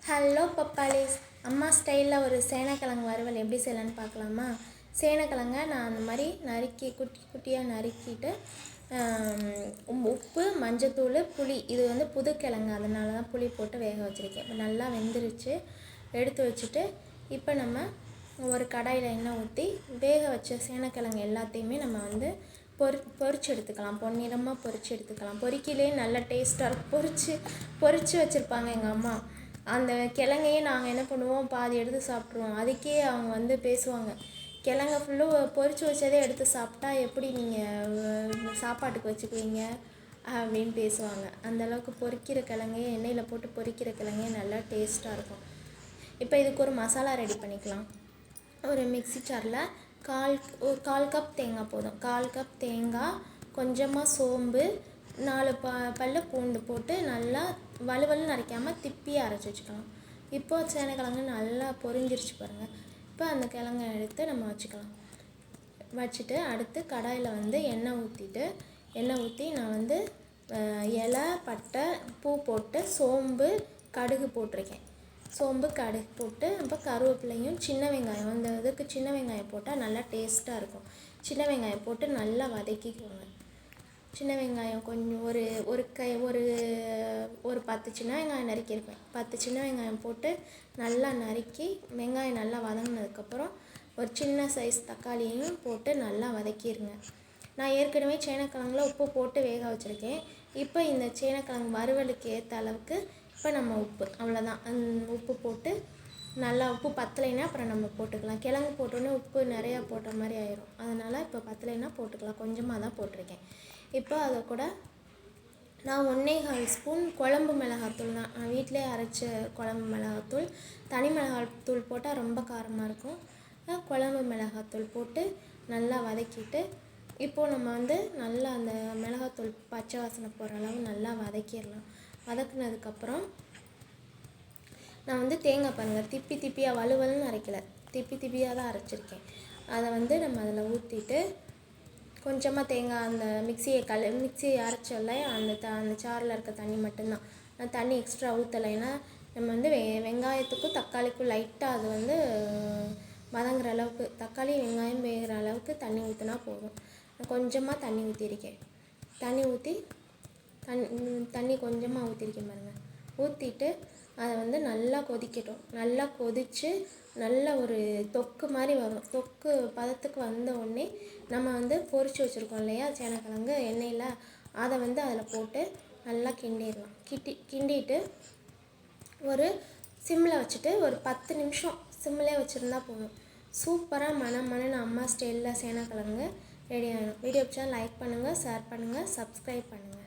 Hello பப்பாளிஸ், அம்மா ஸ்டைலில் ஒரு சேனக்கிழங்கு வறுவல் எப்படி செய்யலான்னு பார்க்கலாமா? சேனக்கிழங்கை நான் அந்த மாதிரி குட்டி குட்டியாக நறுக்கிட்டு உப்பு, மஞ்சத்தூள், புளி, இது வந்து புது கிழங்கு, அதனால தான் புளி போட்டு வேக வச்சுருக்கேன். இப்போ நல்லா வெந்துருச்சு, எடுத்து வச்சுட்டு இப்போ நம்ம ஒரு கடாயில் எண்ணெய் ஊற்றி வேக வச்ச சேனக்கிழங்கு எல்லாத்தையுமே நம்ம வந்து பொரிச்சு எடுத்துக்கலாம். பொன்னிறமாக பொரிச்சு எடுத்துக்கலாம். பொரிக்கிலே நல்ல டேஸ்ட்டாக இருக்கும். பொரிச்சு வச்சுருப்பாங்க எங்கள் அம்மா. அந்த கிழங்கையே நாங்கள் என்ன பண்ணுவோம், பாதி எடுத்து சாப்பிட்ருவோம். அதுக்கே அவங்க வந்து பேசுவாங்க, கிழங்க ஃபுல்லும் பொரிச்சு வச்சதே எடுத்து சாப்பிட்டா எப்படி நீங்கள் சாப்பாட்டுக்கு வச்சுக்குவீங்க அப்படின்னு பேசுவாங்க. அந்தளவுக்கு பொரிக்கிற கிழங்கையே, எண்ணெயில் போட்டு பொரிக்கிற கிழங்கையே நல்லா டேஸ்ட்டாக இருக்கும். இப்போ இதுக்கு ஒரு மசாலா ரெடி பண்ணிக்கலாம். ஒரு மிக்ஸி ஜாரில் கால் கப் தேங்காய் போதும். 1/4 கப் தேங்காய், கொஞ்சமாக சோம்பு, 4 பல்லு பூண்டு போட்டு நல்லா வலுவலுன்னு அரைக்காமல் திப்பியாக அரைச்சி வச்சுக்கலாம். இப்போது சேனக்கிழங்கு நல்லா பொரிஞ்சிருச்சு பாருங்கள். இப்போ அந்த கிழங்கை எடுத்து நம்ம வச்சுட்டு அடுத்து கடாயில் வந்து எண்ணெய் ஊற்றி நான் வந்து இலை, பட்டை, பூ போட்டு சோம்பு, கடுகு போட்டிருக்கேன். சோம்பு, கடுகு போட்டு அப்போ கருவேப்பிலையும் சின்ன வெங்காயம், இந்த இதுக்கு சின்ன வெங்காயம் போட்டால் நல்லா டேஸ்ட்டாக இருக்கும். சின்ன வெங்காயம் போட்டு நல்லா வதக்கிக்குவோங்க. சின்ன வெங்காயம் கொஞ்சம் ஒரு 10 சின்ன வெங்காயம் நறுக்கியிருப்பேன். 10 சின்ன வெங்காயம் போட்டு நல்லா நறுக்கி, வெங்காயம் நல்லா வதங்கினதுக்கப்புறம் ஒரு சின்ன சைஸ் தக்காளியையும் போட்டு நல்லா வதக்கிடுங்க. நான் ஏற்கனவே சேனக்கிழங்குல உப்பு போட்டு வேக வச்சுருக்கேன். இப்போ இந்த சேனக்கிழங்கு வறுவலுக்கு ஏற்ற அளவுக்கு இப்போ நம்ம உப்பு, அவ்வளோதான், உப்பு போட்டு நல்லா, உப்பு பத்தலைன்னா அப்புறம் நம்ம போட்டுக்கலாம். கிழங்கு போட்டோன்னே உப்பு நிறையா போட்ட மாதிரி ஆயிரும். அதனால் இப்போ பத்தலைன்னா போட்டுக்கலாம். கொஞ்சமாக தான் போட்டிருக்கேன். இப்போ அதை கூட நான் 1/4 ஸ்பூன் குழம்பு மிளகாத்தூள் தான், நான் வீட்டிலே அரைச்ச குழம்பு மிளகாத்தூள். தனி மிளகாத்தூள் போட்டால் ரொம்ப காரமாக இருக்கும். குழம்பு மிளகாத்தூள் போட்டு நல்லா வதக்கிட்டு, இப்போது நம்ம வந்து நல்லா அந்த மிளகாத்தூள் பச்சை வாசனை போகிற அளவு நல்லா வதக்கிடலாம். வதக்குனதுக்கப்புறம் நான் வந்து தேங்காய் பாருங்கள், திப்பியாக வலுவலுன்னு அரைக்கலை, திப்பியாக தான் அரைச்சிருக்கேன். அதை வந்து நம்ம அதில் ஊற்றிட்டு கொஞ்சமாக தேங்காய், அந்த மிக்சியை அரைச்சோல்ல, அந்த சாரில் இருக்க தண்ணி மட்டும்தான், நான் தண்ணி எக்ஸ்ட்ரா ஊற்றலை. ஏன்னா நம்ம வந்து வெங்காயத்துக்கும் தக்காளிக்கும் லைட்டாக அது வந்து வதங்குற அளவுக்கு, தக்காளி வெங்காயம் வேகிற அளவுக்கு தண்ணி ஊற்றினா போதும். நான் கொஞ்சமாக தண்ணி ஊற்றிருக்கேன். தண்ணி கொஞ்சமாக ஊற்றிருக்கேன் பாருங்கள். ஊற்றிட்டு அதை வந்து நல்லா கொதிக்கட்டும். நல்லா கொதித்து நல்ல ஒரு தொக்கு மாதிரி வரும். தொக்கு பதத்துக்கு வந்த உடனே நம்ம வந்து பொரிச்சு வச்சுருக்கோம் இல்லையா சேனக்கிழங்கு, எண்ணெயில், அதை வந்து அதில் போட்டு நல்லா கிண்டிடலாம். கிண்டிட்டு ஒரு சிம்மில் வச்சுட்டு ஒரு 10 நிமிஷம் சிம்மிலே வச்சுருந்தா போதும். சூப்பராக மணன்னு அம்மா ஸ்டைலில் சேனக்கிழங்கு ரெடி ஆகிடும். வீடியோ பிடிச்சா லைக் பண்ணுங்கள், ஷேர் பண்ணுங்கள், சப்ஸ்கிரைப் பண்ணுங்கள்.